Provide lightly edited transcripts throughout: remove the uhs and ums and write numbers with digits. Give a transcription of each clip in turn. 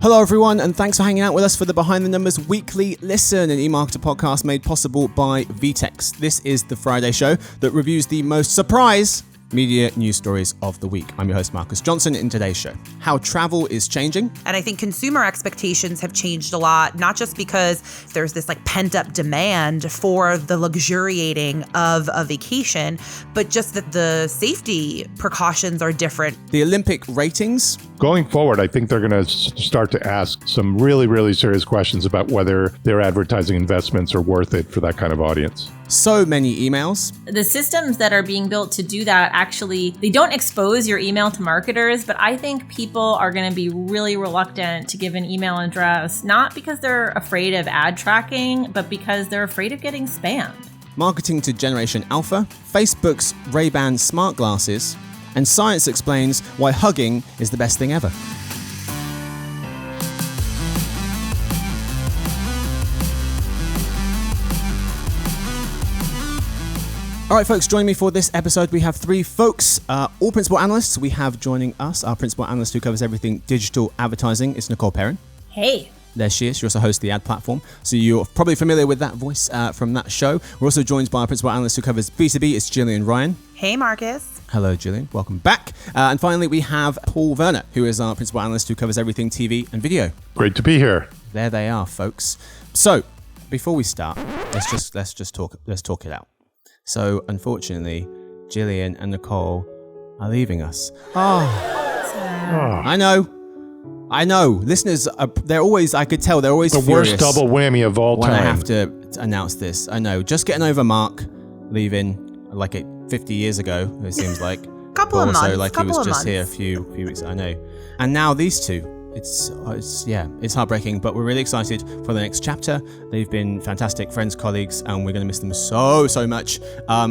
Hello everyone, and thanks for hanging out with us for the Behind the Numbers Weekly Listen, an eMarketer podcast made possible by VTEX. This is the Friday show that reviews the most surprise media news stories of the week. I'm your host, Marcus Johnson. In today's show, how travel is changing. And I think consumer expectations have changed a lot, not just because there's this pent-up demand for the luxuriating of a vacation, but just that the safety precautions are different. The Olympic ratings. Going forward, I think they're going to start to ask some really, really serious questions about whether their advertising investments are worth it for that kind of audience. So many emails. The systems that are being built to do that actually, they don't expose your email to marketers, but I think people are going to be really reluctant to give an email address, not because they're afraid of ad tracking, but because they're afraid of getting spammed. Marketing to Generation Alpha, Facebook's Ray-Ban smart glasses, and science explains why hugging is the best thing ever. All right, folks, joining me for this episode, we have three folks, all principal analysts. We have joining us our principal analyst who covers everything digital advertising. It's Nicole Perrin. Hey. There she is. She also hosts the ad platform. So you're probably familiar with that voice from that show. We're also joined by our principal analyst who covers B2B. It's Gillian Ryan. Hey, Marcus. Hello, Gillian. Welcome back. And finally, we have Paul Werner, who is our principal analyst who covers everything TV and video. Great to be here. There they are, folks. So before we start, let's talk it out. So, unfortunately, Gillian and Nicole are leaving us. I know. Listeners, they're always, I could tell, they're always the furious. Worst double whammy of all time. When I have to announce this. I know. Just getting over Mark leaving 50 years ago, it seems like. Couple of months. He was just here a few weeks, I know. And now these two. It's heartbreaking, but we're really excited for the next chapter. They've been fantastic friends, colleagues, and we're going to miss them so much.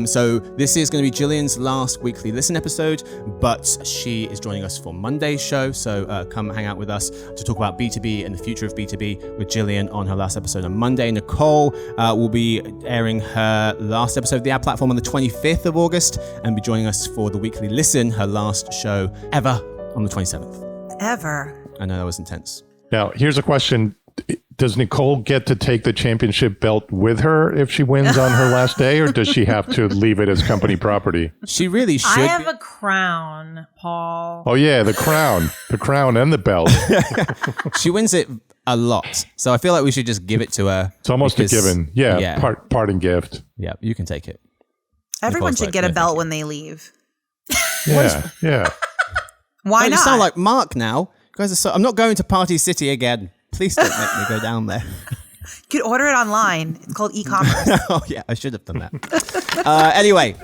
So this is going to be Gillian's last weekly listen episode, but she is joining us for Monday's show. So come hang out with us to talk about B2B and the future of B2B with Gillian on her last episode on Monday. Nicole will be airing her last episode of the ad platform on the 25th of August and be joining us for the weekly listen, her last show ever, on the 27th. Ever. I know that was intense. Now, here's a question. Does Nicole get to take the championship belt with her if she wins on her last day, or does she have to leave it as company property? She really should. I have a crown, Paul. Oh, yeah, the crown and the belt. She wins it a lot. So I feel like we should just give it to her. It's almost a given. Yeah. Parting gift. Yeah, you can take it. Everyone should get a belt when they leave. Yeah. Why not? You sound like Mark now. Guys, I'm not going to Party City again. Please don't make me go down there. You could order it online. It's called e-commerce. Oh, yeah, I should have done that. Anyway,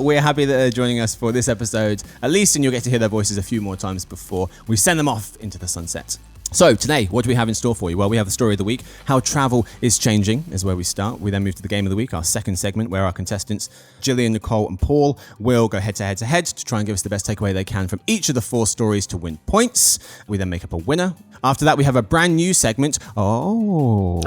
we're happy that they're joining us for this episode, at least, and you'll get to hear their voices a few more times before we send them off into the sunset. So today, what do we have in store for you? Well, we have the story of the week. How travel is changing is where we start. We then move to the game of the week, our second segment, where our contestants, Gillian, Nicole, and Paul, will go head to head to try and give us the best takeaway they can from each of the four stories to win points. We then make up a winner. After that, we have a brand new segment. Called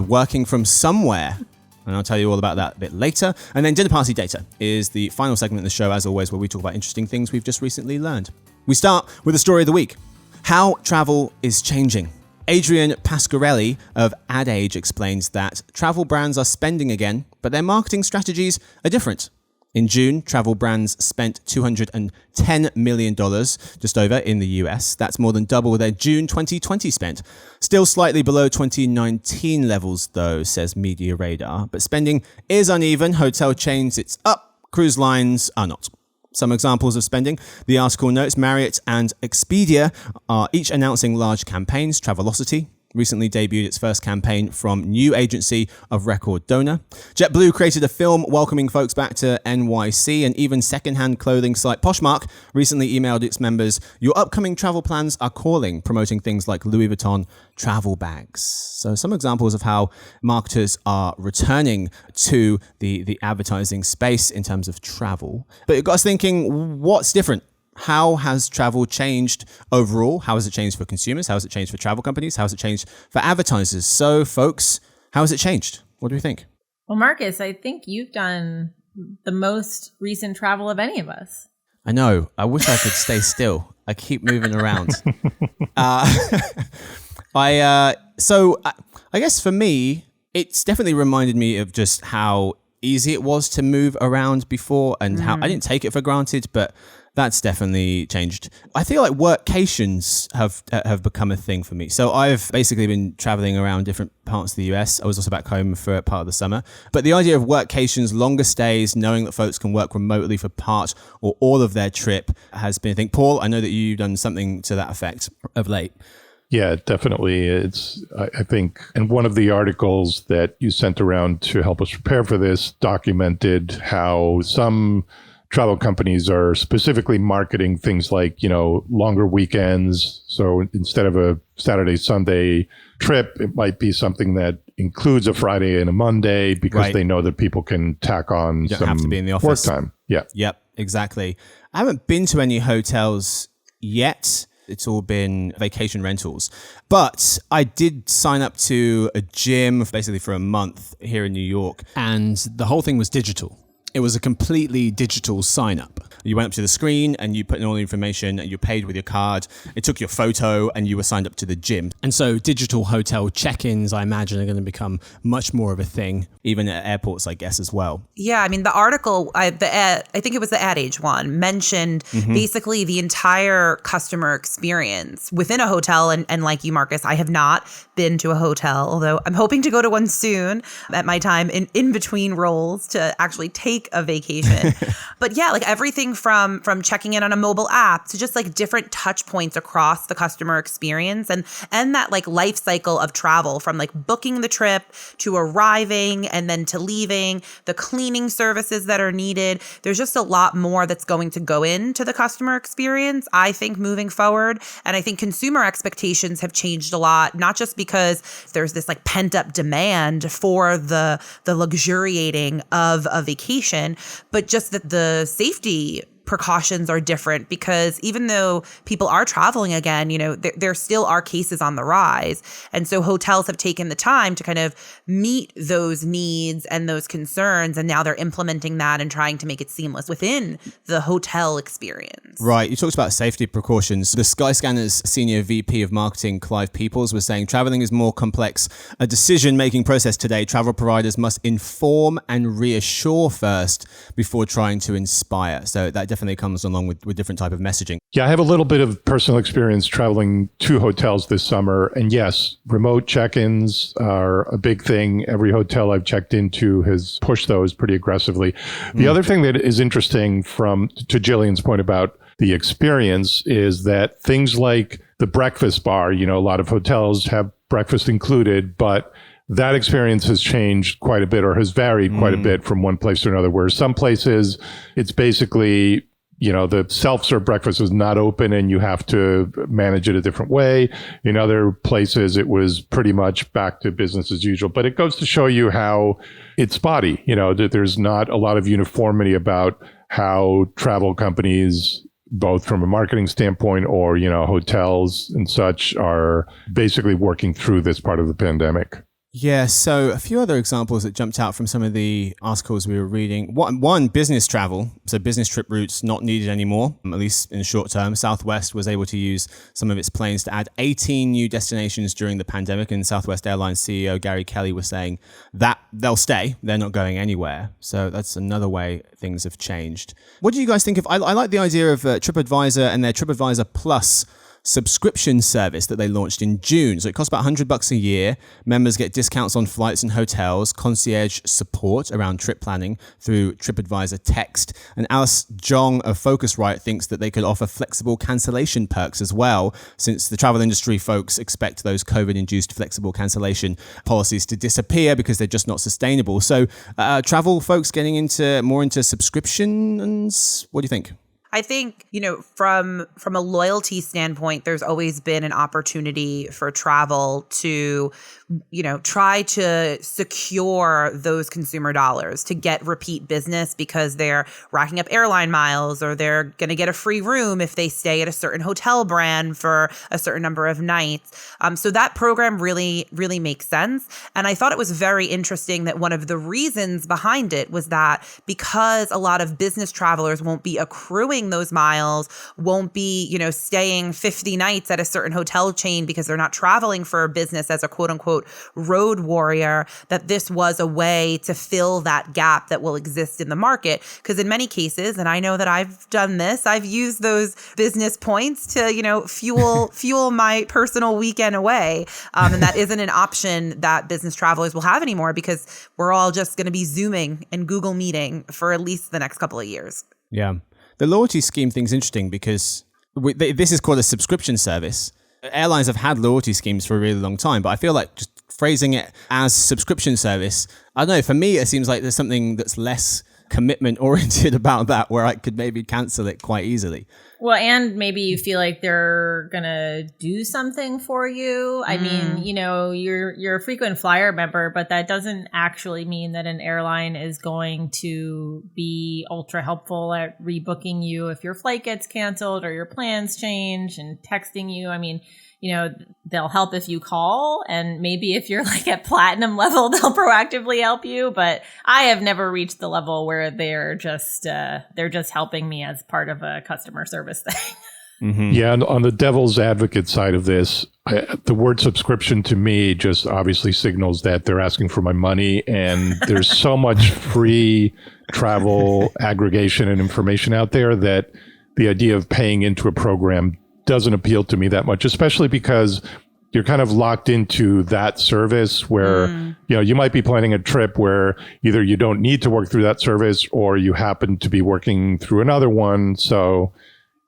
Working From Somewhere. And I'll tell you all about that a bit later. And then Dinner Party Data is the final segment of the show, as always, where we talk about interesting things we've just recently learned. We start with the story of the week. How travel is changing. Adrian Pasquarelli of Ad Age explains that travel brands are spending again, but their marketing strategies are different. In June, travel brands spent $210 million, just over, in the US. That's more than double their June 2020 spent. Still slightly below 2019 levels, though, says Media Radar. But spending is uneven. Hotel chains, it's up. Cruise lines are not. Some examples of spending. The article notes Marriott and Expedia are each announcing large campaigns. Travelocity recently debuted its first campaign from new agency of record Donor. JetBlue created a film welcoming folks back to NYC, and even secondhand clothing site Poshmark recently emailed its members, "Your upcoming travel plans are calling," promoting things like Louis Vuitton travel bags. So some examples of how marketers are returning to the advertising space in terms of travel. But it got us thinking, what's different? How has travel changed overall? How has it changed for consumers? How has it changed for travel companies? How has it changed for advertisers? So, folks, how has it changed? What do we think? Well, Marcus, I think you've done the most recent travel of any of us. I know. I wish I could stay still. I keep moving around. I guess for me, it's definitely reminded me of just how easy it was to move around before and how I didn't take it for granted, but that's definitely changed. I feel like workations have become a thing for me. So I've basically been traveling around different parts of the US. I was also back home for part of the summer. But the idea of workations, longer stays, knowing that folks can work remotely for part or all of their trip has been a thing. Paul, I know that you've done something to that effect of late. Yeah, definitely. I think, and one of the articles that you sent around to help us prepare for this documented how some travel companies are specifically marketing things like, longer weekends. So instead of a Saturday, Sunday trip, it might be something that includes a Friday and a Monday because they know that people can tack on You don't some have to be in the office. work time. Yeah. Yep, exactly. I haven't been to any hotels yet. It's all been vacation rentals. But I did sign up to a gym basically for a month here in New York. And the whole thing was digital. It was a completely digital sign up. You went up to the screen and you put in all the information and you paid with your card. It took your photo and you were signed up to the gym. And so digital hotel check-ins, I imagine, are going to become much more of a thing, even at airports, I guess, as well. Yeah, I mean, the article, I think it was the Ad Age one, mentioned basically the entire customer experience within a hotel. And like you, Marcus, I have not been to a hotel, although I'm hoping to go to one soon at my time in between roles to actually take a vacation. But yeah, like everything from checking in on a mobile app to just like different touch points across the customer experience and that like life cycle of travel, from like booking the trip to arriving and then to leaving, the cleaning services that are needed. There's just a lot more that's going to go into the customer experience, I think, moving forward. And I think consumer expectations have changed a lot, not just because there's this like pent up demand for the luxuriating of a vacation, but just that the safety precautions are different, because even though people are traveling again, there still are cases on the rise. And so hotels have taken the time to kind of meet those needs and those concerns. And now they're implementing that and trying to make it seamless within the hotel experience. Right. You talked about safety precautions. The Skyscanner's senior VP of marketing, Clive Peoples, was saying traveling is more complex. A decision-making process today. Travel providers must inform and reassure first before trying to inspire. So that definitely comes along with different type of messaging. Yeah, I have a little bit of personal experience traveling to hotels this summer. And yes, remote check-ins are a big thing. Every hotel I've checked into has pushed those pretty aggressively. The other thing that is interesting to Jillian's point about the experience is that things like the breakfast bar, a lot of hotels have breakfast included, but that experience has changed quite a bit, or has varied quite a bit from one place to another, where some places it's basically, the self-serve breakfast is not open and you have to manage it a different way. In other places, it was pretty much back to business as usual. But it goes to show you how it's spotty, that there's not a lot of uniformity about how travel companies, both from a marketing standpoint or, hotels and such, are basically working through this part of the pandemic. Yeah, so a few other examples that jumped out from some of the articles we were reading. One, business travel. So business trip routes not needed anymore, at least in the short term. Southwest was able to use some of its planes to add 18 new destinations during the pandemic. And Southwest Airlines CEO Gary Kelly was saying that they'll stay. They're not going anywhere. So that's another way things have changed. What do you guys think of? I like the idea of TripAdvisor and their TripAdvisor Plus subscription service that they launched in June. So it costs about $100 a year. Members get discounts on flights and hotels, concierge support around trip planning through TripAdvisor Text. And Alice Jong of Focusrite thinks that they could offer flexible cancellation perks as well, since the travel industry folks expect those COVID-induced flexible cancellation policies to disappear because they're just not sustainable. So travel folks getting more into subscriptions. What do you think? I think, from a loyalty standpoint, there's always been an opportunity for travel to, try to secure those consumer dollars, to get repeat business because they're racking up airline miles, or they're going to get a free room if they stay at a certain hotel brand for a certain number of nights. So that program really, really makes sense. And I thought it was very interesting that one of the reasons behind it was that because a lot of business travelers won't be accruing doing those miles, won't be, staying 50 nights at a certain hotel chain because they're not traveling for business as a quote unquote road warrior, that this was a way to fill that gap that will exist in the market. Because in many cases, and I know that I've done this, I've used those business points to, fuel my personal weekend away. And that isn't an option that business travelers will have anymore because we're all just going to be Zooming and Google Meeting for at least the next couple of years. Yeah. The loyalty scheme thing's interesting because this is called a subscription service. Airlines have had loyalty schemes for a really long time, but I feel like just phrasing it as subscription service, I don't know, for me, it seems like there's something that's less commitment oriented about that, where I could maybe cancel it quite easily. Well, and maybe you feel like they're going to do something for you. I mean, you're a frequent flyer member, but that doesn't actually mean that an airline is going to be ultra helpful at rebooking you if your flight gets canceled or your plans change, and texting you. I mean, they'll help if you call, and maybe if you're like at platinum level, they'll proactively help you. But I have never reached the level where they're just helping me as part of a customer service thing. Mm-hmm. Yeah, and on the devil's advocate side of this, the word subscription to me just obviously signals that they're asking for my money, and there's so much free travel aggregation and information out there that the idea of paying into a program doesn't appeal to me that much, especially because you're kind of locked into that service where, you might be planning a trip where either you don't need to work through that service or you happen to be working through another one. So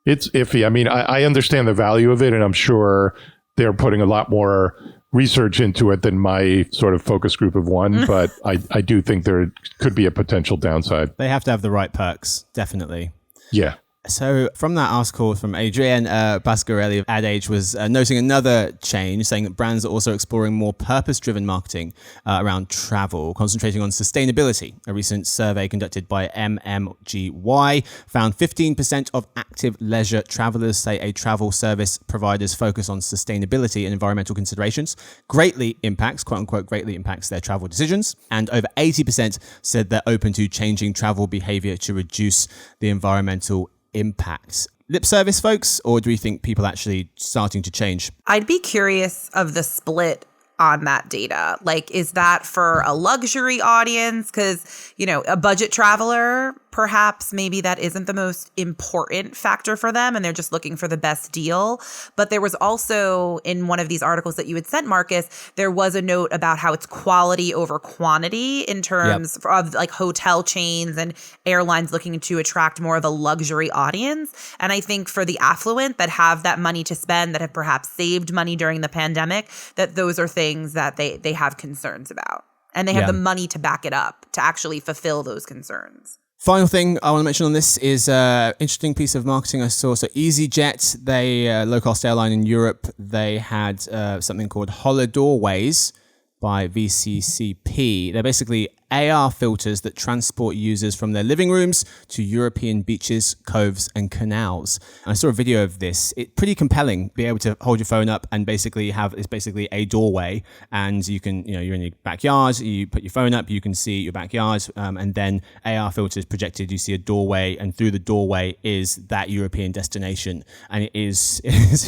it's iffy. I mean, I understand the value of it, and I'm sure they're putting a lot more research into it than my sort of focus group of one, but I do think there could be a potential downside. They have to have the right perks, definitely. Yeah. So from that article from Adrienne Pasquarelli of Ad Age was noting another change, saying that brands are also exploring more purpose-driven marketing around travel, concentrating on sustainability. A recent survey conducted by MMGY found 15% of active leisure travelers say a travel service provider's focus on sustainability and environmental considerations greatly impacts, quote unquote, greatly impacts their travel decisions. And over 80% said they're open to changing travel behavior to reduce the environmental impact. Lip service, folks, or do we think people actually starting to change? I'd be curious of the split on that data. Like, is that for a luxury audience? Because, a budget traveler, perhaps maybe that isn't the most important factor for them and they're just looking for the best deal. But there was also, in one of these articles that you had sent, Marcus, there was a note about how it's quality over quantity in terms of like hotel chains and airlines looking to attract more of a luxury audience. And I think for the affluent that have that money to spend, that have perhaps saved money during the pandemic, that those are things that they have concerns about. And they have the money to back it up to actually fulfill those concerns. Final thing I want to mention on this is an interesting piece of marketing I saw. So EasyJet, they low-cost airline in Europe, they had something called Holodoorways by VCCP. They're basically AR filters that transport users from their living rooms to European beaches, coves, and canals. And I saw a video of this. It's pretty compelling. Be able to hold your phone up and basically it's basically a doorway, and you can, you're in your backyard, you put your phone up, you can see your backyard, and then AR filters projected, you see a doorway, and through the doorway is that European destination. And it is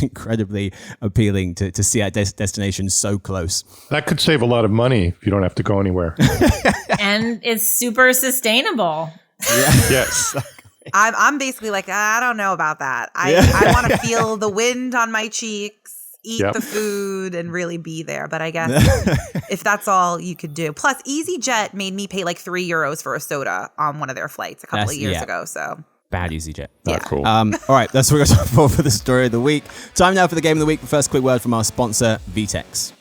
incredibly appealing to see that destination so close. That could save a lot of money if you don't have to go anywhere. And it's super sustainable. Yeah. Yes. I'm basically like, I don't know about that. I want to feel the wind on my cheeks, eat the food, and really be there. But I guess if that's all you could do. Plus, EasyJet made me pay like €3 for a soda on one of their flights a couple of years ago. So bad EasyJet. Not cool. All right, that's what we're going to talk for the story of the week. Time now for the game of the week. First, quick word from our sponsor, Vtex.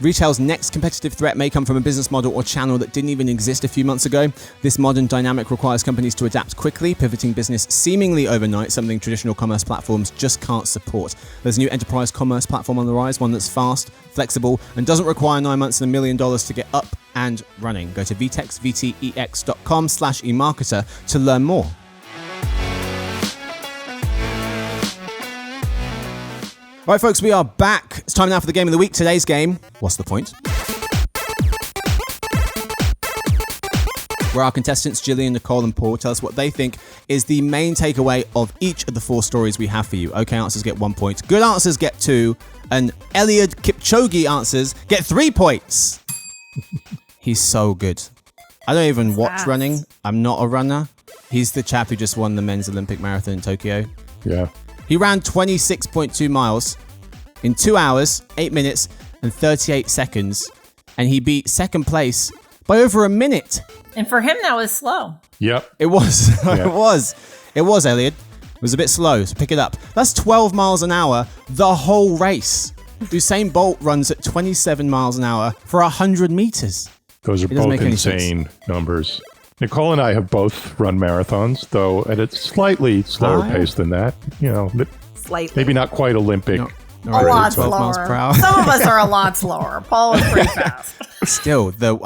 Retail's next competitive threat may come from a business model or channel that didn't even exist a few months ago. This modern dynamic requires companies to adapt quickly, pivoting business seemingly overnight, something traditional commerce platforms just can't support. There's a new enterprise commerce platform on the rise, one that's fast, flexible, and doesn't require 9 months and $1 million to get up and running. Go to vtex.com/emarketer to learn more. All right, folks, we are back. It's time now for the game of the week. Today's game, what's the point? where our contestants, Jillian, Nicole, and Paul, tell us what they think is the main takeaway of each of the 4 stories we have for you. Okay answers get 1 point, good answers get 2, and Eliud Kipchoge answers get 3 points. He's so good. I don't even watch running. I'm not a runner. He's the chap who just won the men's Olympic marathon in Tokyo. Yeah. He ran 26.2 miles in 2 hours, 8 minutes, and 38 seconds, and he beat second place by over a minute. And for him, that was slow. Yep. It was. Yeah. It was, Elliot. It was a bit slow, so pick it up. That's 12 miles an hour the whole race. Usain Bolt runs at 27 miles an hour for 100 meters. Those are both insane numbers. Nicole and I have both run marathons, though at a slightly slower pace than that. You know, Slightly. maybe not quite Olympic. A lot 12 miles per hour. Some of us are a lot slower. Paul is pretty fast. Still, though,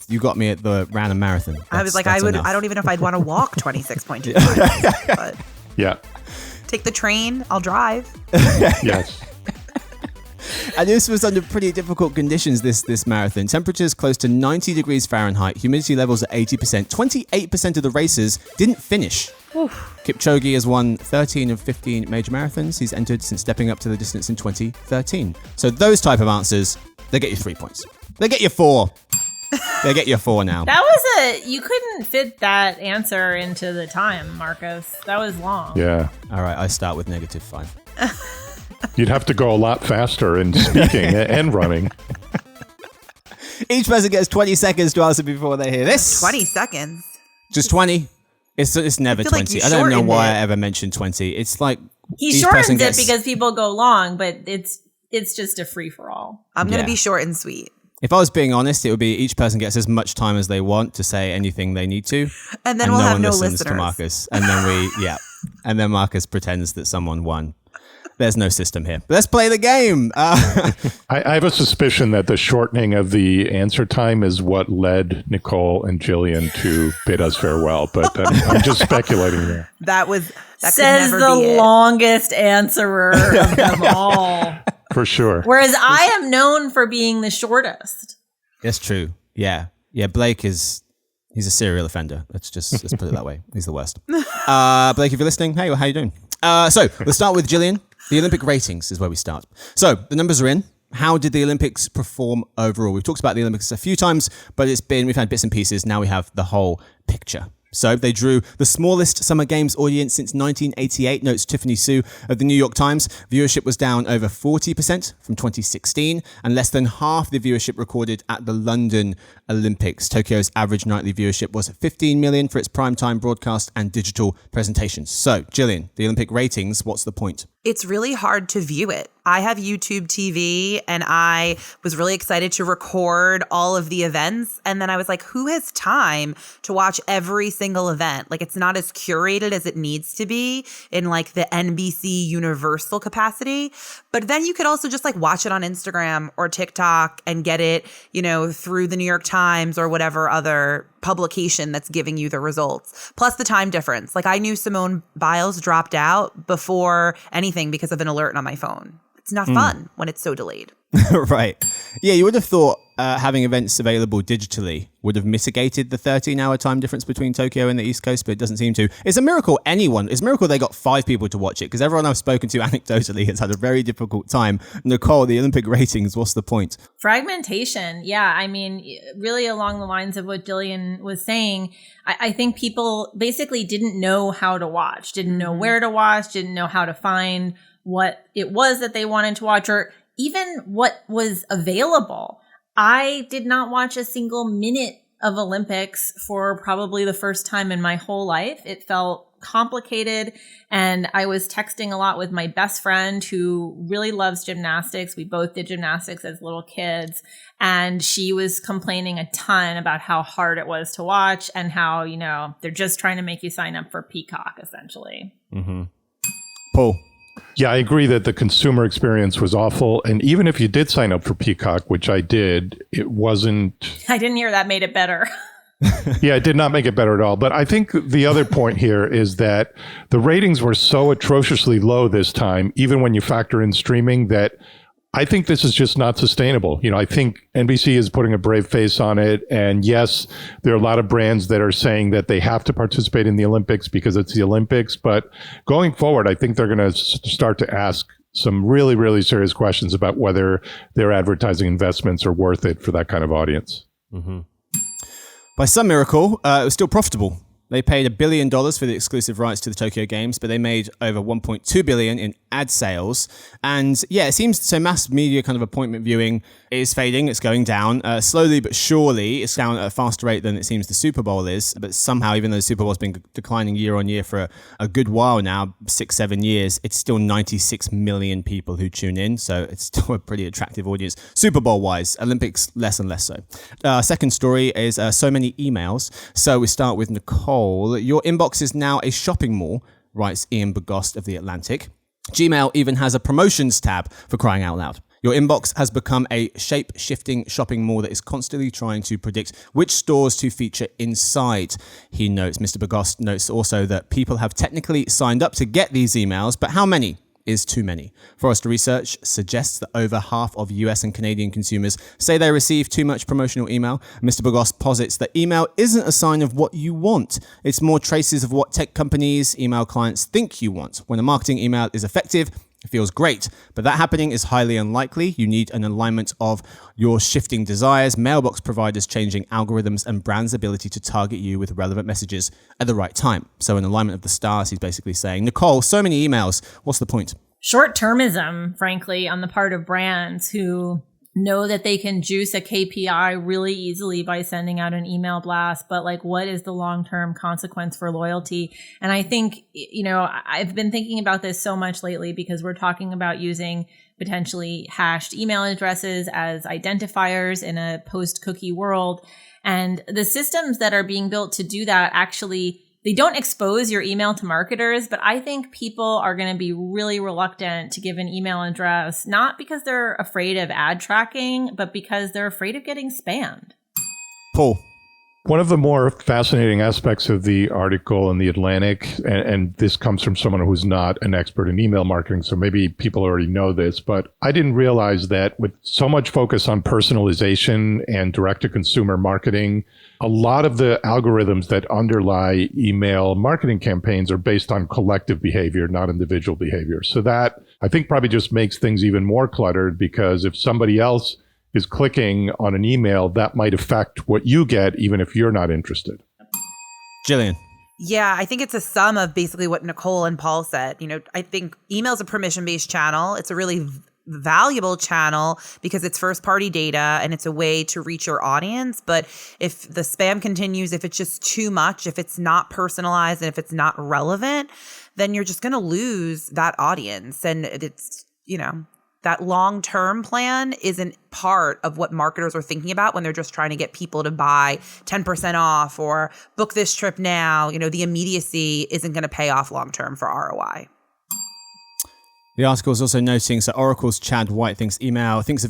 you got me at the random marathon. I was like, I don't even know if I'd want to walk 26.2 miles. But Yeah. take the train, I'll drive. Yes. And this was under pretty difficult conditions, this marathon. Temperatures close to 90 degrees Fahrenheit, humidity levels at 80%. 28% of the racers didn't finish. Oof. Kipchoge has won 13 of 15 major marathons he's entered since stepping up to the distance in 2013. So those type of answers, they get you 3 points. They get you 4. They get you 4 now. You couldn't fit that answer into the time, Marcus. That was long. Yeah. All right, I start with -5. You'd have to go a lot faster in speaking and running. Each person gets 20 seconds to answer before they hear this. 20 seconds. Just 20. It's never I feel like 20. you I don't know shortened why it. I ever mentioned 20. It's like He each shortens person it gets, because people go long, but it's just a free for all. I'm going Yeah. to be short and sweet. If I was being honest, it would be each person gets as much time as they want to say anything they need to. And then we'll have one no listens listeners. to Marcus. And then and then Marcus pretends that someone won. There's no system here. Let's play the game. I have a suspicion that the shortening of the answer time is what led Nicole and Jillian to bid us farewell, but I'm just speculating there. That Says could never the be it. longest answerer of them all. For sure. Whereas I am known for being the shortest. That's true. Yeah. Yeah, Blake he's a serial offender. Let's put it that way. He's the worst. Blake, if you're listening, hey, how you doing? So let's start with Jillian. The Olympic ratings is where we start. So the numbers are in. How did the Olympics perform overall? We've talked about the Olympics a few times, but we've had bits and pieces. Now we have the whole picture. So they drew the smallest Summer Games audience since 1988, notes Tiffany Sue of the New York Times. Viewership was down over 40% from 2016, and less than half the viewership recorded at the London Olympics. Tokyo's average nightly viewership was 15 million for its primetime broadcast and digital presentations. So, Jillian, the Olympic ratings, what's the point? It's really hard to view it. I have YouTube TV and I was really excited to record all of the events. And then I was like, who has time to watch every single event? Like, it's not as curated as it needs to be in like the NBC Universal capacity. But then you could also just like watch it on Instagram or TikTok and get it, through the New York Times or whatever other publication that's giving you the results. Plus the time difference. Like, I knew Simone Biles dropped out before anything because of an alert on my phone. It's not fun when it's so delayed. Right. Yeah, you would have thought having events available digitally would have mitigated the 13-hour time difference between Tokyo and the East Coast, but it doesn't seem to. It's a miracle it's a miracle they got 5 people to watch it, because everyone I've spoken to anecdotally has had a very difficult time. Nicole, the Olympic ratings, what's the point? Fragmentation. Yeah. I mean, really along the lines of what Jillian was saying, I think people basically didn't know how to watch, didn't know where to watch, didn't know how to find what it was that they wanted to watch, or even what was available. I did not watch a single minute of Olympics for probably the first time in my whole life. It felt complicated, and I was texting a lot with my best friend who really loves gymnastics. We both did gymnastics as little kids, and she was complaining a ton about how hard it was to watch and how, they're just trying to make you sign up for Peacock, essentially. Mm-hmm. Paul? Yeah, I agree that the consumer experience was awful. And even if you did sign up for Peacock, which I did, it wasn't... I didn't hear that made it better. Yeah, it did not make it better at all. But I think the other point here is that the ratings were so atrociously low this time, even when you factor in streaming, that I think this is just not sustainable. I think NBC is putting a brave face on it. And yes, there are a lot of brands that are saying that they have to participate in the Olympics because it's the Olympics. But going forward, I think they're going to start to ask some really, really serious questions about whether their advertising investments are worth it for that kind of audience. Mm-hmm. By some miracle, it was still profitable. They paid $1 billion for the exclusive rights to the Tokyo Games, but they made over $1.2 billion in ad sales. And yeah, it seems so mass media kind of appointment viewing is fading. It's going down slowly but surely. It's down at a faster rate than it seems the Super Bowl is. But somehow, even though the Super Bowl has been declining year on year for a good while now, 6-7 years, it's still 96 million people who tune in. So it's still a pretty attractive audience. Super Bowl wise, Olympics less and less so. Second story is so many emails. So we start with Nicole. Your inbox is now a shopping mall, writes Ian Begost of The Atlantic. Gmail even has a promotions tab, for crying out loud. Your inbox has become a shape-shifting shopping mall that is constantly trying to predict which stores to feature inside. He notes, Mr. Begost notes also that people have technically signed up to get these emails, but how many is too many? Forrester Research suggests that over half of US and Canadian consumers say they receive too much promotional email. Mr. Begost posits that email isn't a sign of what you want. It's more traces of what tech companies, email clients think you want. When a marketing email is effective, it feels great, but that happening is highly unlikely. You need an alignment of your shifting desires, mailbox providers changing algorithms, and brands' ability to target you with relevant messages at the right time. So an alignment of the stars, he's basically saying. Nicole, so many emails. What's the point? Short-termism, frankly, on the part of brands who know that they can juice a KPI really easily by sending out an email blast, but like, what is the long-term consequence for loyalty? And I think, I've been thinking about this so much lately because we're talking about using potentially hashed email addresses as identifiers in a post-cookie world. And the systems that are being built to do that actually, they don't expose your email to marketers, but I think people are going to be really reluctant to give an email address, not because they're afraid of ad tracking, but because they're afraid of getting spammed. Paul. One of the more fascinating aspects of the article in The Atlantic, and this comes from someone who's not an expert in email marketing, so maybe people already know this, but I didn't realize that with so much focus on personalization and direct-to-consumer marketing, a lot of the algorithms that underlie email marketing campaigns are based on collective behavior, not individual behavior. So that, I think, probably just makes things even more cluttered, because if somebody else is clicking on an email, that might affect what you get, even if you're not interested. Jillian. Yeah, I think it's a sum of basically what Nicole and Paul said. I think email's a permission-based channel. It's a really valuable channel because it's first-party data and it's a way to reach your audience. But if the spam continues, if it's just too much, if it's not personalized, and if it's not relevant, then you're just going to lose that audience. And it's, that long-term plan isn't part of what marketers are thinking about when they're just trying to get people to buy 10% off or book this trip now. The immediacy isn't going to pay off long-term for ROI. The article is also noting, so Oracle's Chad White thinks of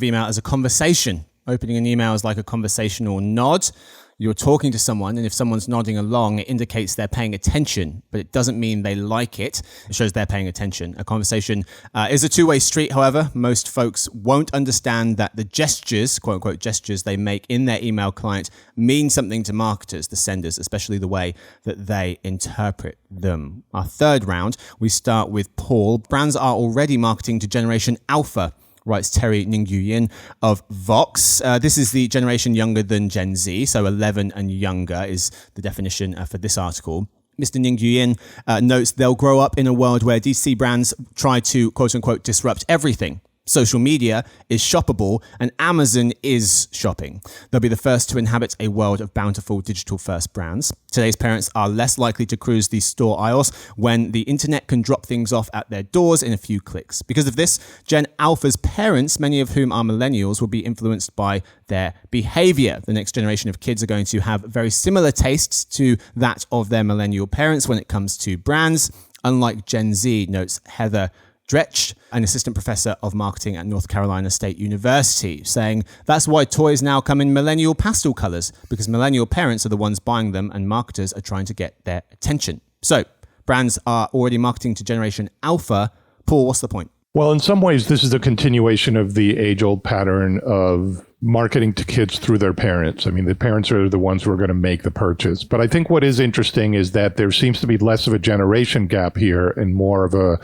email as a conversation. Opening an email is like a conversational nod. You're talking to someone, and if someone's nodding along, it indicates they're paying attention, but it doesn't mean they like it. It shows they're paying attention. A conversation is a two-way street, however. Most folks won't understand that the gestures, quote-unquote gestures, they make in their email client mean something to marketers, the senders, especially the way that they interpret them. Our third round, we start with Paul. Brands are already marketing to Generation Alpha, writes Terry Ning-Yu-Yin of Vox. This is the generation younger than Gen Z, so 11 and younger is the definition for this article. Mr. Ning-Yu-Yin notes they'll grow up in a world where DC brands try to, quote-unquote, disrupt everything. Social media is shoppable, and Amazon is shopping. They'll be the first to inhabit a world of bountiful digital-first brands. Today's parents are less likely to cruise the store aisles when the internet can drop things off at their doors in a few clicks. Because of this, Gen Alpha's parents, many of whom are millennials, will be influenced by their behavior. The next generation of kids are going to have very similar tastes to that of their millennial parents when it comes to brands, unlike Gen Z, notes Heather Dretch, an assistant professor of marketing at North Carolina State University, saying that's why toys now come in millennial pastel colors, because millennial parents are the ones buying them and marketers are trying to get their attention. So brands are already marketing to Generation Alpha. Paul, what's the point? Well, in some ways, this is a continuation of the age-old pattern of marketing to kids through their parents. I mean, the parents are the ones who are going to make the purchase. But I think what is interesting is that there seems to be less of a generation gap here and more of a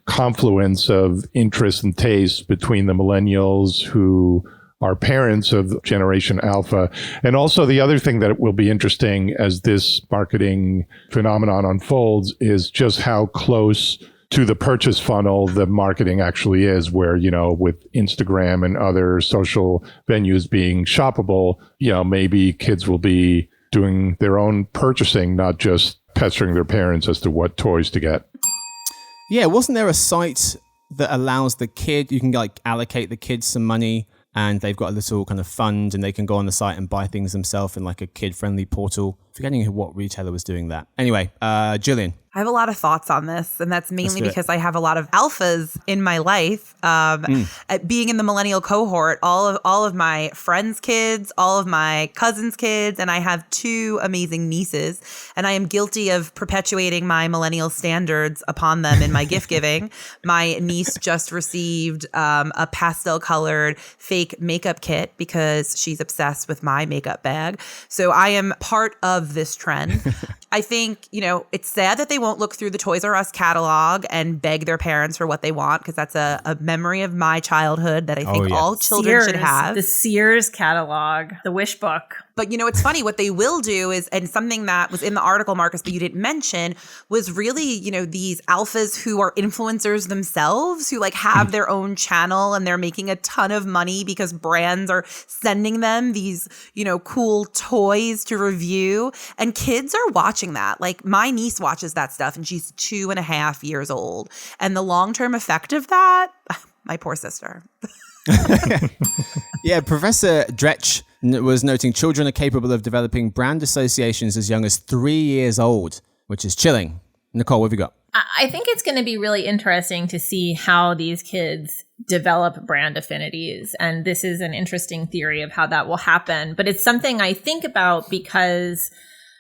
confluence of interest and taste between the millennials who are parents of Generation Alpha. And also the other thing that will be interesting as this marketing phenomenon unfolds is just how close to the purchase funnel the marketing actually is, where, you know, with Instagram and other social venues being shoppable, you know, maybe kids will be doing their own purchasing, not just pestering their parents as to what toys to get. Yeah, wasn't there a site that allows the kid, you can like allocate the kids some money and they've got a little kind of fund and they can go on the site and buy things themselves in like a kid-friendly portal? Forgetting what retailer was doing that. Anyway, Jillian. I have a lot of thoughts on this, and that's mainly because I have a lot of alphas in my life. Being in the millennial cohort, all of my friends' kids, all of my cousins' kids, and I have 2 amazing nieces, and I am guilty of perpetuating my millennial standards upon them in my gift giving. My niece just received a pastel-colored fake makeup kit because she's obsessed with my makeup bag. So I am part of this trend. I think, you know, it's sad that they won't look through the Toys R Us catalog and beg their parents for what they want, because that's a memory of my childhood that I think all children should have. The Sears catalog, the wish book. But, you know, it's funny. What they will do is, and something that was in the article, Marcus, that you didn't mention, was really, you know, these alphas who are influencers themselves, who like have their own channel and they're making a ton of money because brands are sending them these, you know, cool toys to review. And kids are watching that. Like my niece watches that stuff and she's 2.5 years old. And the long-term effect of that, my poor sister. Yeah, Professor Dretsch was noting children are capable of developing brand associations as young as 3 years old, which is chilling. Nicole, what have you got? I think it's going to be really interesting to see how these kids develop brand affinities. And this is an interesting theory of how that will happen. But it's something I think about because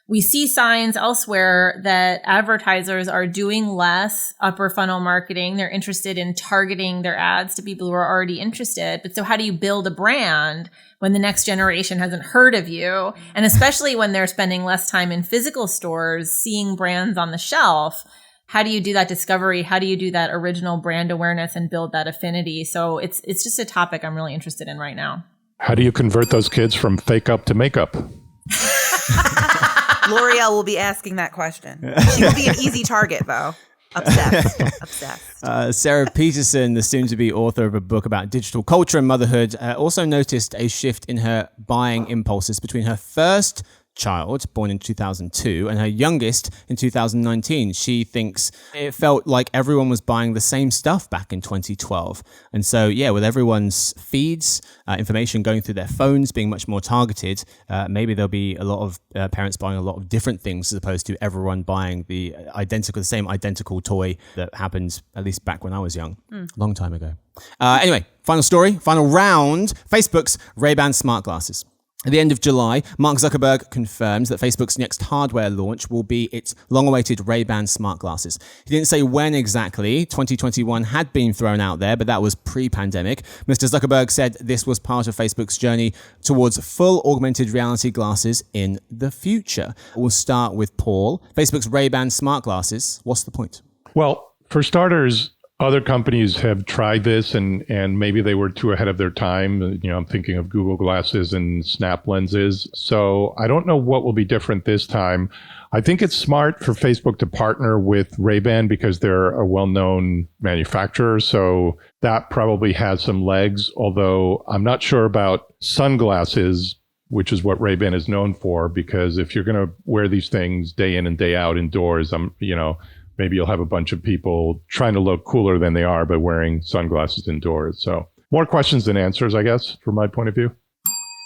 we see signs elsewhere that advertisers are doing less upper funnel marketing. They're interested in targeting their ads to people who are already interested. But so how do you build a brand when the next generation hasn't heard of you? And especially when they're spending less time in physical stores, seeing brands on the shelf. How do you do that discovery? How do you do that original brand awareness and build that affinity? So it's just a topic I'm really interested in right now. How do you convert those kids from fake up to makeup? L'Oreal will be asking that question. She will be an easy target, though. Obsessed. Sarah Peterson, the soon-to-be author of a book about digital culture and motherhood, also noticed a shift in her buying impulses between her first child, born in 2002, and her youngest in 2019. She thinks it felt like everyone was buying the same stuff back in 2012. And so, yeah, with everyone's feeds, information going through their phones being much more targeted, maybe there'll be a lot of parents buying a lot of different things as opposed to everyone buying the same identical toy that happened at least back when I was young, a long time ago. Anyway, final round, Facebook's Ray-Ban smart glasses. At the end of July, Mark Zuckerberg confirms that Facebook's next hardware launch will be its long-awaited Ray-Ban smart glasses. He didn't say when exactly. 2021 had been thrown out there, but that was pre-pandemic. Mr. Zuckerberg said this was part of Facebook's journey towards full augmented reality glasses in the future. We'll start with Paul. Facebook's Ray-Ban smart glasses. What's the point? Well, for starters, other companies have tried this and maybe they were too ahead of their time. You know, I'm thinking of Google Glasses and Snap lenses. So I don't know what will be different this time. I think it's smart for Facebook to partner with Ray-Ban because they're a well-known manufacturer. So that probably has some legs, although I'm not sure about sunglasses, which is what Ray-Ban is known for, because if you're going to wear these things day in and day out indoors, maybe you'll have a bunch of people trying to look cooler than they are by wearing sunglasses indoors. So more questions than answers, I guess, from my point of view.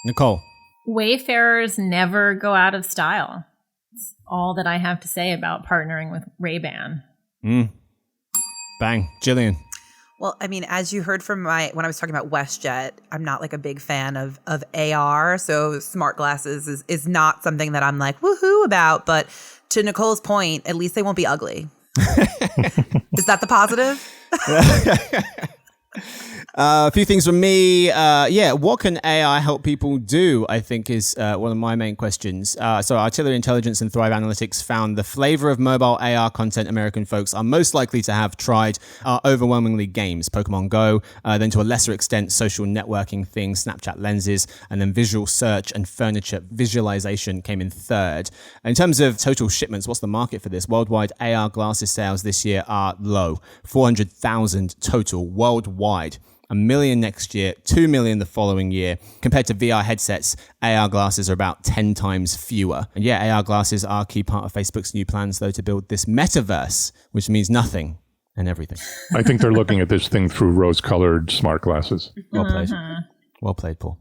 Nicole. Wayfarers never go out of style. It's all that I have to say about partnering with Ray-Ban. Bang. Jillian. Well, I mean, as you heard from when I was talking about WestJet, I'm not like a big fan of AR. So smart glasses is not something that I'm like, woohoo about. But to Nicole's point, at least they won't be ugly. Is that the positive? A few things from me. What can AI help people do, I think, is one of my main questions. So Artillery Intelligence and Thrive Analytics found the flavor of mobile AR content American folks are most likely to have tried are overwhelmingly games, Pokemon Go, then to a lesser extent, social networking things, Snapchat lenses, and then visual search and furniture visualization came in third. In terms of total shipments, what's the market for this? Worldwide AR glasses sales this year are low, 400,000 total worldwide. 1 million next year, 2 million the following year. Compared to VR headsets, AR glasses are about 10 times fewer. And yeah, AR glasses are a key part of Facebook's new plans, though, to build this metaverse, which means nothing and everything. I think they're looking at this thing through rose-colored smart glasses. Well played. Well played, Paul.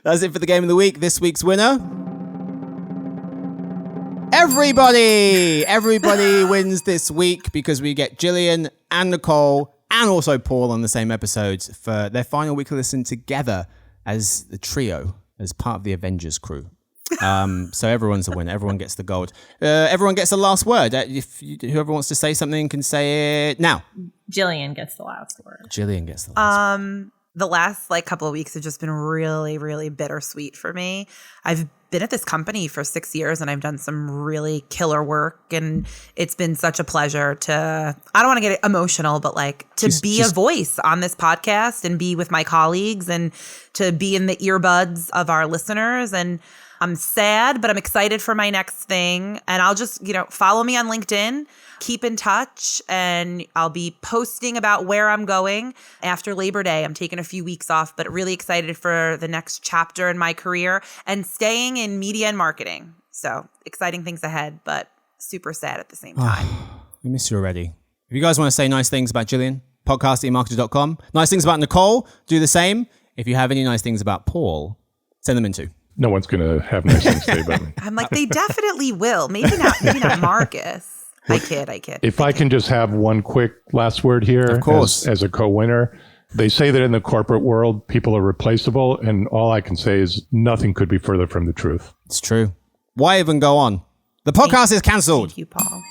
That's it for the game of the week. This week's winner... Everybody wins this week because we get Gillian and Nicole and also Paul on the same episode for their final weekly listen together as the trio, as part of the Avengers crew. So everyone's a winner. Everyone gets the gold. Everyone gets the last word. Whoever wants to say something can say it now. Jillian gets the last word. Gillian gets the last word. The last couple of weeks have just been really, really bittersweet for me. I've been at this company for 6 years and I've done some really killer work, and it's been such a pleasure to, I don't want to get emotional, but to be a voice on this podcast and be with my colleagues and to be in the earbuds of our listeners. And I'm sad, but I'm excited for my next thing. And I'll just, follow me on LinkedIn. Keep in touch, and I'll be posting about where I'm going after Labor Day. I'm taking a few weeks off, but really excited for the next chapter in my career and staying in media and marketing. So exciting things ahead, but super sad at the same time. We miss you already. If you guys want to say nice things about Gillian, podcast@emarketer.com. Nice things about Nicole, do the same. If you have any nice things about Paul, send them in too. No one's going to have nice things to say about me. I'm they definitely will. Maybe not Marcus. I kid. If I can just have one quick last word here, of course, as a co-winner. They say that in the corporate world, people are replaceable, and all I can say is nothing could be further from the truth. It's true. Why even go on? The podcast is cancelled. Thank you, Paul.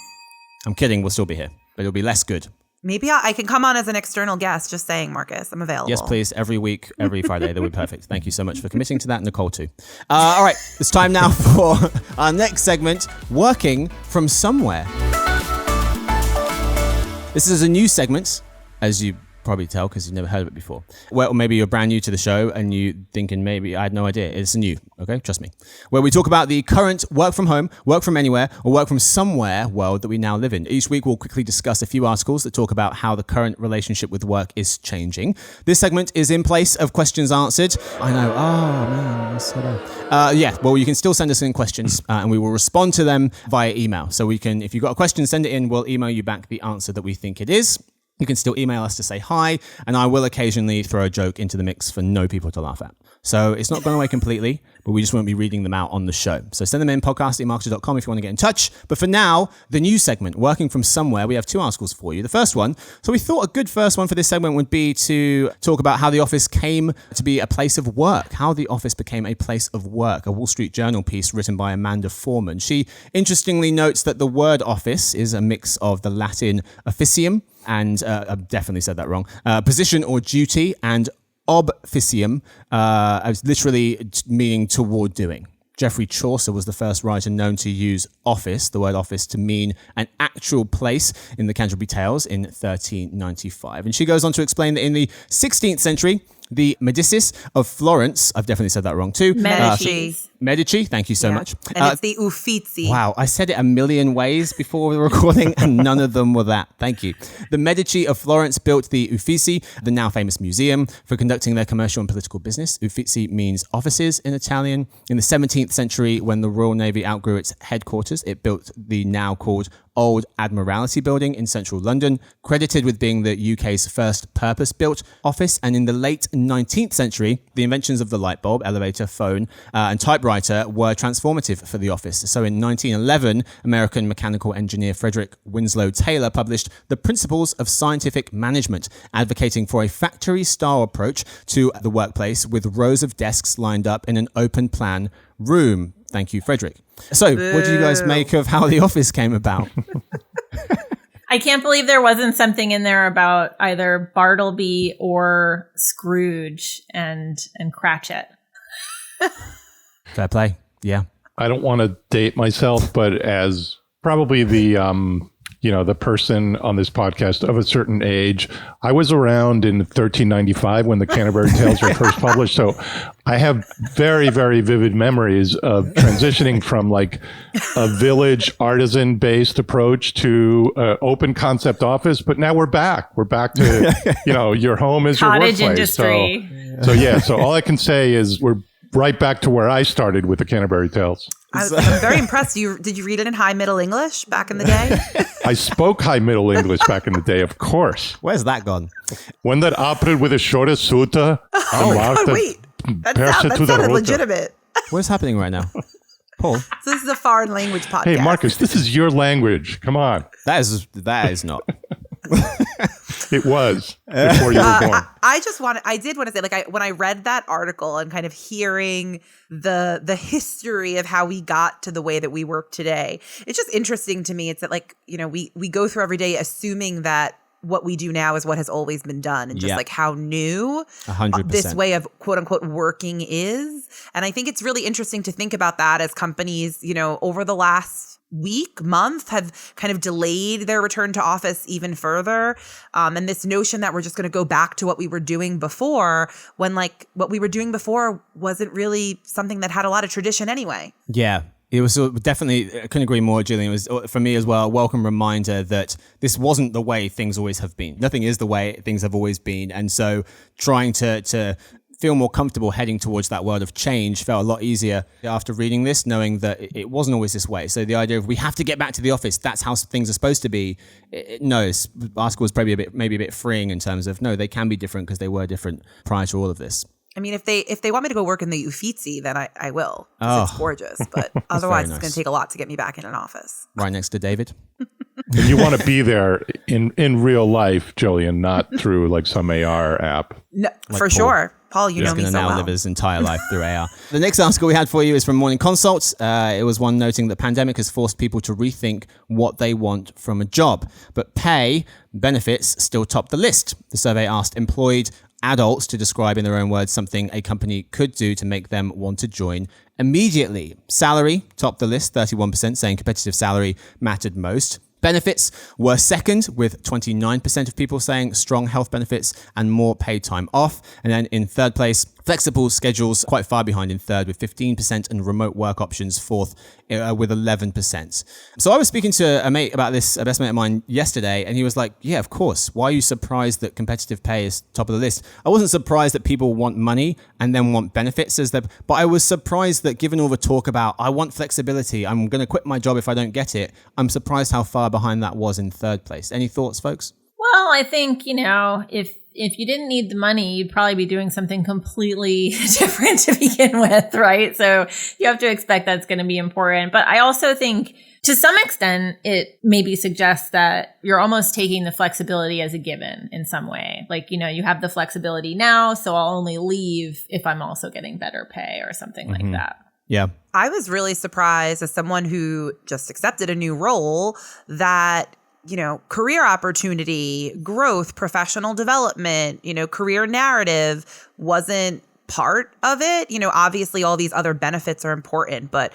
I'm kidding. We'll still be here, but it'll be less good. Maybe I can come on as an external guest. Just saying, Marcus, I'm available. Yes, please. Every week, every Friday. That would be perfect. Thank you so much for committing to that. Nicole, too. All right. It's time now for our next segment, Working from Somewhere. This is a new segment, as you probably tell because you've never heard of it before. Well, maybe you're brand new to the show and you thinking maybe I had no idea. It's new, okay? Trust me. Where we talk about the current work from home, work from anywhere, or work from somewhere world that we now live in. Each week we'll quickly discuss a few articles that talk about how the current relationship with work is changing. This segment is in place of questions answered. I know. Oh man, that's so bad. Well, you can still send us in questions and we will respond to them via email. So we can, if you've got a question, send it in. We'll email you back the answer that we think it is. You can still email us to say hi, and I will occasionally throw a joke into the mix for no people to laugh at. So it's not gone away completely, but we just won't be reading them out on the show. So send them in, podcast@emarketer.com if you want to get in touch. But for now, the new segment, Working from Somewhere, we have two articles for you. The first one, so we thought a good first one for this segment would be to talk about how the office came to be a place of work, how the office became a place of work, a Wall Street Journal piece written by Amanda Foreman. She interestingly notes that the word office is a mix of the Latin officium, and I've definitely said that wrong, position or duty, and officium, literally meaning toward doing. Geoffrey Chaucer was the first writer known to use office, the word office, to mean an actual place in the Canterbury Tales in 1395. And she goes on to explain that in the 16th century, the Medicis of Florence, I've definitely said that wrong too. Medici, thank you so much. And it's the Uffizi. Wow, I said it a million ways before the recording and none of them were that. Thank you. The Medici of Florence built the Uffizi, the now famous museum, for conducting their commercial and political business. Uffizi means offices in Italian. In the 17th century, when the Royal Navy outgrew its headquarters, it built the now called Old Admiralty Building in central London, credited with being the UK's first purpose-built office. And in the late 19th century, the inventions of the light bulb, elevator, phone, and typewriter were transformative for the office. So in 1911, American mechanical engineer Frederick Winslow Taylor published The Principles of Scientific Management, advocating for a factory-style approach to the workplace with rows of desks lined up in an open plan room. Thank you, Frederick. So, what do you guys make of how the office came about? I can't believe there wasn't something in there about either Bartleby or Scrooge and Cratchit. Fair play. Yeah. I don't want to date myself, but as probably the the person on this podcast of a certain age, I was around in 1395 when the Canterbury Tales were first published. So I have very, very vivid memories of transitioning from like a village artisan based approach to open concept office. But now we're back. We're back to, your home is Cottage your workplace. industry. So all I can say is we're right back to where I started with the Canterbury Tales. I'm very impressed. Did you read it in High Middle English back in the day? I spoke High Middle English back in the day, of course. Where's that gone? When that apre with a shorter suta. God, wait. That sounded legitimate. What's happening right now? Paul? So this is a foreign language podcast. Hey, Marcus, this is your language. Come on. That is not. It was before you were born. I did want to say, when I read that article and kind of hearing the history of how we got to the way that we work today, it's just interesting to me. It's that we go through every day assuming that what we do now is what has always been done, and just how new 100% this way of quote unquote working is. And I think it's really interesting to think about that as companies, over the last month have kind of delayed their return to office even further. And this notion that we're just going to go back to what we were doing before, when what we were doing before wasn't really something that had a lot of tradition anyway. Yeah. It was definitely, I couldn't agree more, Gillian. It was, for me as well, a welcome reminder that this wasn't the way things always have been. Nothing is the way things have always been. And so trying to feel more comfortable heading towards that world of change felt a lot easier after reading this, knowing that it wasn't always this way. So the idea of we have to get back to the office, that's how things are supposed to be. This article was probably maybe a bit freeing in terms of, no, they can be different because they were different prior to all of this. I mean, if they want me to go work in the Uffizi, then I will. It's gorgeous. But otherwise, it's going to take a lot to get me back in an office. Right next to David. And you want to be there in real life, Jillian, not through like some AR app. No, for sure. Paul, you know me so well. He's going to now live his entire life through AR. The next article we had for you is from Morning Consult. It was one noting that the pandemic has forced people to rethink what they want from a job. But pay, benefits still top the list. The survey asked employed adults to describe in their own words something a company could do to make them want to join immediately. Salary topped the list, 31% saying competitive salary mattered most. Benefits were second, with 29% of people saying strong health benefits and more paid time off. And then in third place, flexible schedules, quite far behind in third with 15%, and remote work options fourth with 11%. So I was speaking to a mate about this, a best mate of mine yesterday, and he was like, yeah, of course. Why are you surprised that competitive pay is top of the list? I wasn't surprised that people want money and then want benefits but I was surprised that given all the talk about, I want flexibility, I'm going to quit my job if I don't get it, I'm surprised how far behind that was in third place. Any thoughts, folks? Well, I think, if you didn't need the money, you'd probably be doing something completely different to begin with, right? So you have to expect that's going to be important. But I also think to some extent, it maybe suggests that you're almost taking the flexibility as a given in some way. Like, you have the flexibility now, so I'll only leave if I'm also getting better pay or something like that. Yeah. I was really surprised as someone who just accepted a new role that career opportunity, growth, professional development, career narrative wasn't part of it. Obviously all these other benefits are important, but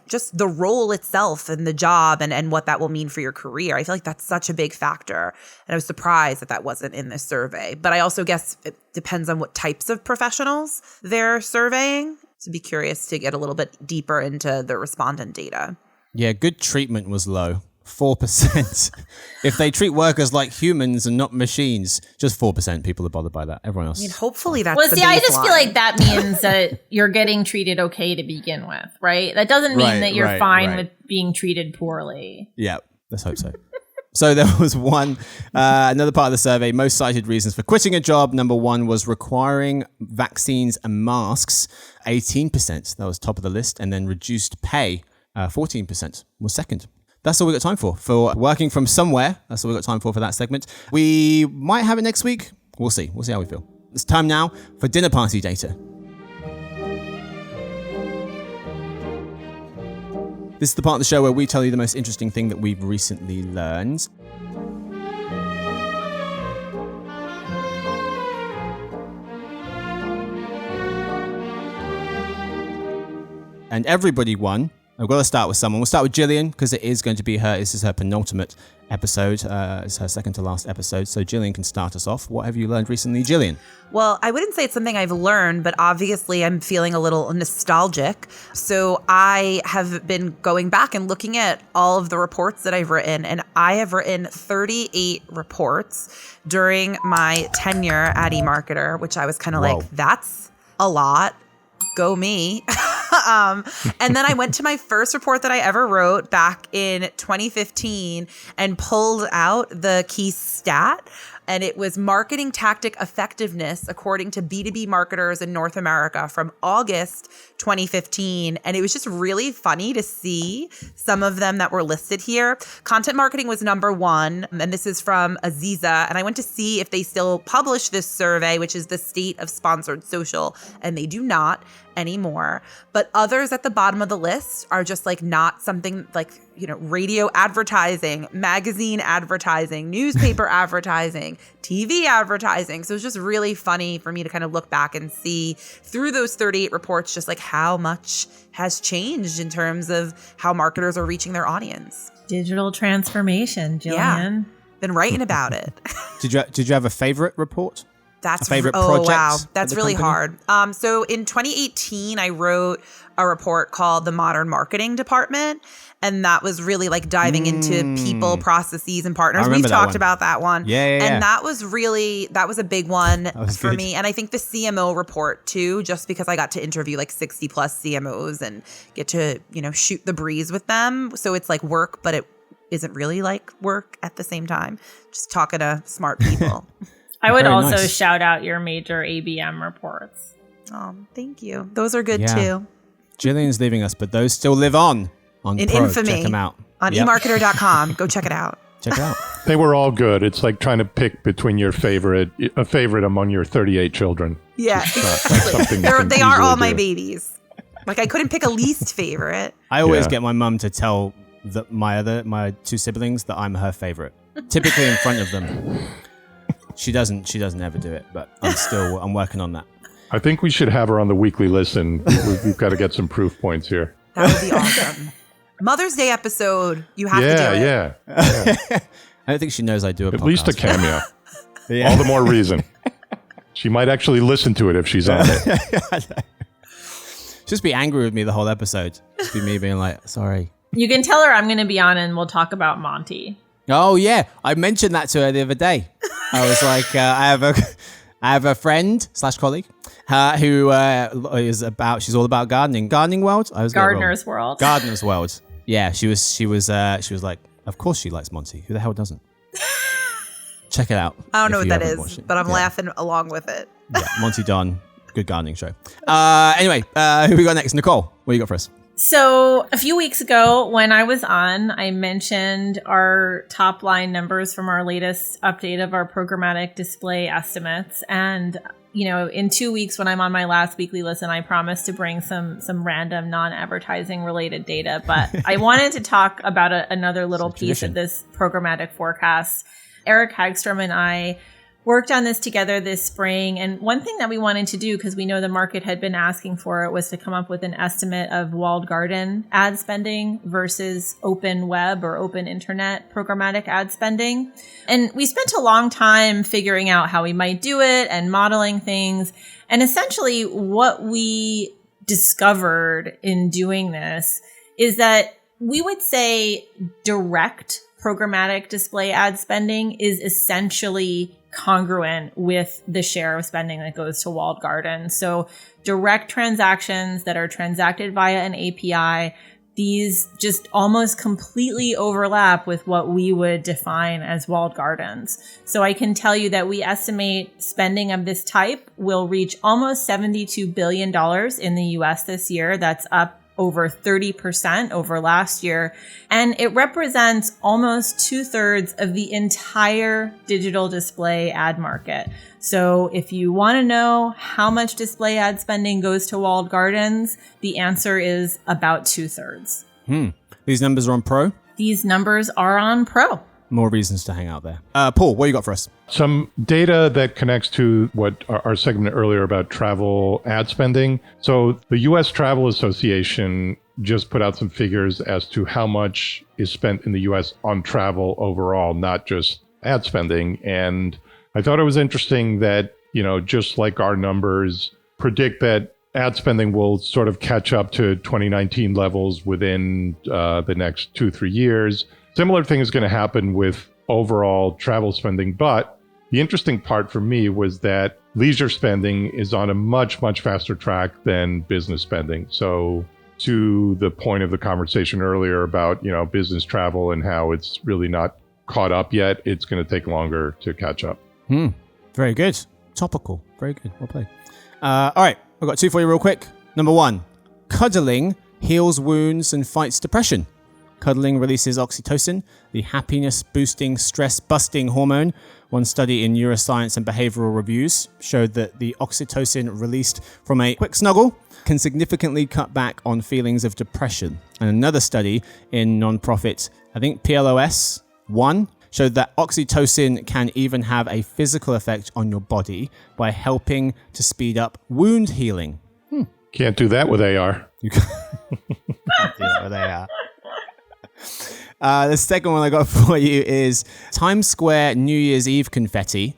just the role itself and the job and what that will mean for your career. I feel like that's such a big factor. And I was surprised that wasn't in this survey. But I also guess it depends on what types of professionals they're surveying. So be curious to get a little bit deeper into the respondent data. Yeah, good treatment was low. 4%. If they treat workers like humans and not machines, just 4% people are bothered by that. Everyone else. I mean, hopefully that's the baseline. I just feel like that means that you're getting treated okay to begin with, right? That doesn't mean that you're fine with being treated poorly. Yeah, let's hope so. So there was another part of the survey, most cited reasons for quitting a job. Number one was requiring vaccines and masks, 18%. That was top of the list. And then reduced pay, 14% was second. That's all we got time for working from somewhere. That's all we got time for that segment. We might have it next week. We'll see. We'll see how we feel. It's time now for dinner party data. This is the part of the show where we tell you the most interesting thing that we've recently learned. and everybody won. I've got to start with someone. We'll start with Jillian because it is going to be this is her penultimate episode. It's her second to last episode. So Jillian can start us off. What have you learned recently, Jillian? Well, I wouldn't say it's something I've learned, but obviously I'm feeling a little nostalgic. So I have been going back and looking at all of the reports that I've written, and I have written 38 reports during my tenure at eMarketer, which I was kind of like, that's a lot. Go me. And then I went to my first report that I ever wrote back in 2015 and pulled out the key stat. And it was marketing tactic effectiveness according to B2B marketers in North America from August 2015. And it was just really funny to see some of them that were listed here. Content marketing was number one. And this is from Aziza. And I went to see if they still publish this survey, which is the state of sponsored social. And they do not anymore. But others at the bottom of the list are just like not something like, radio advertising, magazine advertising, newspaper advertising, TV advertising. So it's just really funny for me to kind of look back and see through those 38 reports, just like how much has changed in terms of how marketers are reaching their audience. Digital transformation, Jillian. Yeah, been writing about it. Did you have a favorite report? That's a favorite project? Wow, that's really company? hard. So in 2018, I wrote a report called The Modern Marketing Department. And that was really like diving into people, processes, and partners. We've talked about that one. Yeah. And that was a big one for me. And I think the CMO report too, just because I got to interview like 60 plus CMOs and get to, shoot the breeze with them. So it's like work, but it isn't really like work at the same time. Just talking to smart people. I would Very also nice. shout out your major ABM reports. Oh, thank you. Those are good Yeah. too. Jillian's leaving us, but those still live on In Pro. infamy. Check them out. On eMarketer.com. Go check it out. Check it out. They were all good. It's like trying to pick between a favorite among your 38 children. Yeah. That's something you can They are easily all my do. babies. Like I couldn't pick a least favorite. I always Yeah. get my mum to tell my two siblings that I'm her favorite, typically in front of them. She doesn't ever do it, but I'm working on that. I think we should have her on the weekly listen. We've got to get some proof points here. That would be awesome. Mother's Day episode. You have to do it. Yeah. I don't think she knows I do a At podcast. least a cameo. Yeah. All the more reason. She might actually listen to it if she's on it. Just be angry with me the whole episode. Just be me being like, sorry. You can tell her I'm going to be on and we'll talk about Monty. Oh yeah, I mentioned that to her the other day. I was like, I have a friend / colleague who she's all about gardening. Gardening World. I was Gardener's World. Gardener's World. Yeah, she was like, of course she likes Monty. Who the hell doesn't? Check it out. I don't know if what you that haven't is, watched it. but I'm Yeah. laughing along with it. Yeah, Monty Don, good gardening show. Anyway, who we got next? Nicole, what do you got for us? So a few weeks ago when I was on, I mentioned our top line numbers from our latest update of our programmatic display estimates. And, in 2 weeks when I'm on my last weekly listen, I promised to bring some random non-advertising related data. But I wanted to talk about another little piece of this programmatic forecast. Eric Hagstrom and I worked on this together this spring. And one thing that we wanted to do, because we know the market had been asking for it, was to come up with an estimate of walled garden ad spending versus open web or open internet programmatic ad spending. And we spent a long time figuring out how we might do it and modeling things. And essentially what we discovered in doing this is that we would say direct programmatic display ad spending is essentially congruent with the share of spending that goes to walled garden. So direct transactions that are transacted via an API, these just almost completely overlap with what we would define as walled gardens. So I can tell you that we estimate spending of this type will reach almost $72 billion in the US this year. That's up over 30% over last year. And it represents almost 2/3 of the entire digital display ad market. So if you want to know how much display ad spending goes to walled gardens, the answer is about 2/3. These numbers are on Pro? These numbers are on Pro. More reasons to hang out there. Paul, what you got for us? Some data that connects to what our segment earlier about travel ad spending. So the U.S. Travel Association just put out some figures as to how much is spent in the U.S. on travel overall, not just ad spending. And I thought it was interesting that, just like our numbers predict that ad spending will sort of catch up to 2019 levels within the next 2-3 years. Similar thing is going to happen with overall travel spending, but the interesting part for me was that leisure spending is on a much, much faster track than business spending. So to the point of the conversation earlier about, business travel and how it's really not caught up yet, it's going to take longer to catch up. Very good. Topical. Very good. Well played. All right. I've got 2 for you real quick. Number 1, cuddling heals wounds and fights depression. Cuddling releases oxytocin, the happiness-boosting, stress-busting hormone. One study in neuroscience and behavioral reviews showed that the oxytocin released from a quick snuggle can significantly cut back on feelings of depression. And another study in nonprofit, I think PLOS 1, showed that oxytocin can even have a physical effect on your body by helping to speed up wound healing. Can't do that with AR. You can't do that with AR. The second one I got for you is Times Square New Year's Eve confetti,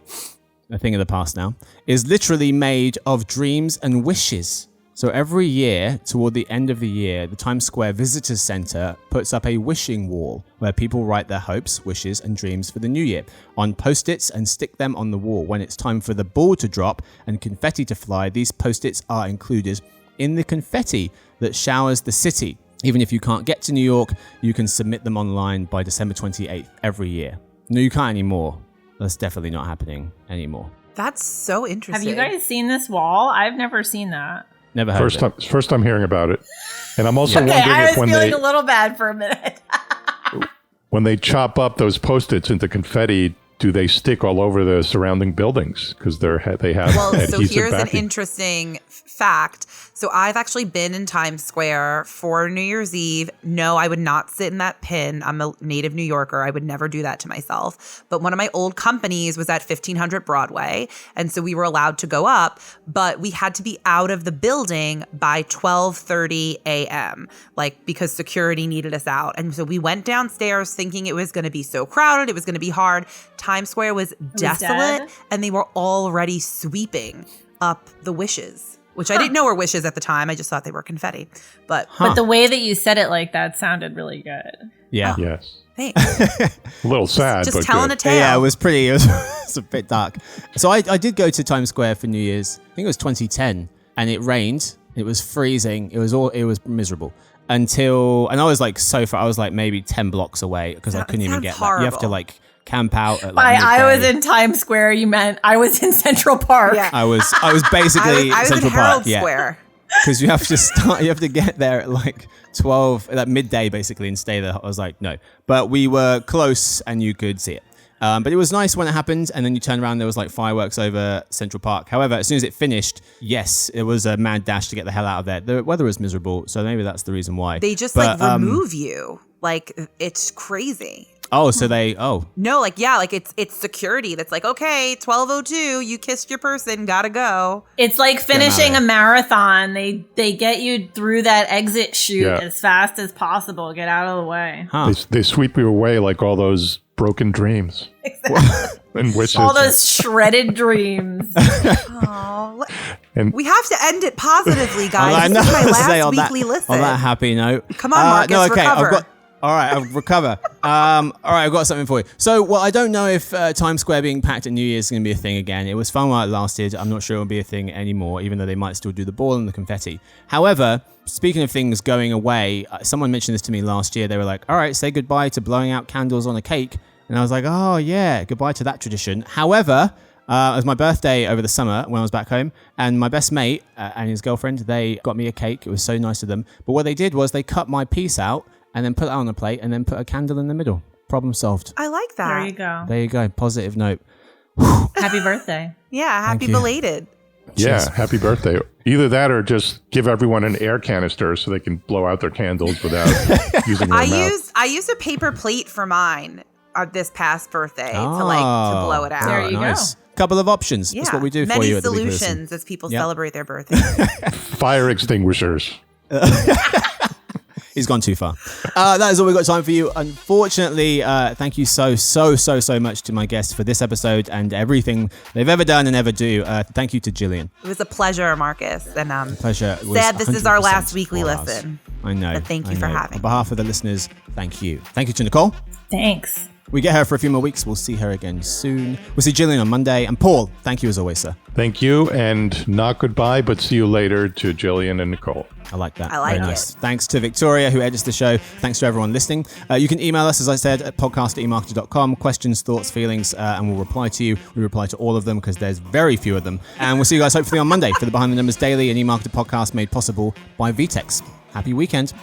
a thing of the past now, is literally made of dreams and wishes. So every year, toward the end of the year, the Times Square Visitors Center puts up a wishing wall where people write their hopes, wishes, and dreams for the new year on Post-its and stick them on the wall. When it's time for the ball to drop and confetti to fly, these Post-its are included in the confetti that showers the city. Even if you can't get to New York, you can submit them online by December 28th every year. No, you can't anymore. That's definitely not happening anymore. That's so interesting. Have you guys seen this wall? I've never seen that. Never heard of it. First time hearing about it. And I'm also wondering I if was feeling a little bad for a minute. when they chop up those Post-its into confetti, do they stick all over the surrounding buildings? Because they have Well, so adhesive here's backing. an interesting fact. So I've actually been in Times Square for New Year's Eve. No, I would not sit in that pin. I'm a native New Yorker. I would never do that to myself. But one of my old companies was at 1500 Broadway. And so we were allowed to go up, but we had to be out of the building by 12:30 a.m. Because security needed us out. And so we went downstairs thinking it was going to be so crowded. It was going to be hard. Times Square was desolate and they were already sweeping up the wishes, which I didn't know were wishes at the time. I just thought they were confetti. But the way that you said it like that sounded really good. Yeah. Yes. thanks. A little sad, Just but telling good. a tale. Yeah, it was it's a bit dark. So I did go to Times Square for New Year's. I think it was 2010, and it rained. It was freezing. It was miserable and I was so far. I was maybe 10 blocks away because I couldn't even get that. You have to camp out at I was in Times Square. You meant I was in Central Park. Yeah. I was basically I was Central in Herald Park. Yeah. Square. Because you have to get there at 12, midday basically, and stay there. I was no. But we were close and you could see it. But it was nice when it happened, and then you turn around, there was fireworks over Central Park. However, as soon as it finished, yes, it was a mad dash to get the hell out of there. The weather was miserable, so maybe that's the reason why. They just remove you. It's crazy. Oh, so No, it's security that's okay, 12:02, you kissed your person, gotta go. It's like finishing a marathon. They get you through that exit chute as fast as possible. Get out of the way. Huh. They sweep you away like all those broken dreams. Exactly. And wishes. All those shredded dreams. Oh, And we have to end it positively, guys. I know. This is my Say last on weekly that, listen. on that happy note. Come on, Marcus, recover. All right, I'll recover. All right, I've got something for you. So, I don't know if Times Square being packed at New Year's is going to be a thing again. It was fun while it lasted. I'm not sure it'll be a thing anymore, even though they might still do the ball and the confetti. However, speaking of things going away, someone mentioned this to me last year. They were like, all right, say goodbye to blowing out candles on a cake. And I was like, oh, yeah, goodbye to that tradition. However, it was my birthday over the summer when I was back home, and my best mate and his girlfriend, they got me a cake. It was so nice of them. But what they did was they cut my piece out and then put it on a plate and then put a candle in the middle. Problem solved. I like that. There you go. There you go. Positive note. Happy birthday. Yeah, happy you. belated. yeah, happy birthday. Either that or just give everyone an air canister so they can blow out their candles without using their mouth. I used a paper plate for mine. this past birthday to blow it out. There you go. Couple of options. Yeah. That's what we do Many for you at the solutions Weekly Listen. as people celebrate their birthdays. Fire extinguishers. He's gone too far. That is all we've got time for you. Unfortunately, thank you so much to my guests for this episode and everything they've ever done and ever do. Thank you to Jillian. It was a pleasure, Marcus. And Pleasure. sad this is our last 100% weekly for us. listen. I know. But thank you for having On behalf of the listeners, thank you. Thank you to Nicole. Thanks. We get her for a few more weeks. We'll see her again soon. We'll see Jillian on Monday. And Paul, thank you as always, sir. Thank you, and not goodbye, but see you later to Jillian and Nicole. I like that. I like Very it. nice. Thanks to Victoria, who edits the show. Thanks to everyone listening. You can email us, as I said, at podcast@emarketer.com. Questions, thoughts, feelings, and we'll reply to you. We reply to all of them because there's very few of them. And we'll see you guys hopefully on Monday for the Behind the Numbers Daily, an eMarketer podcast made possible by VTEX. Happy weekend.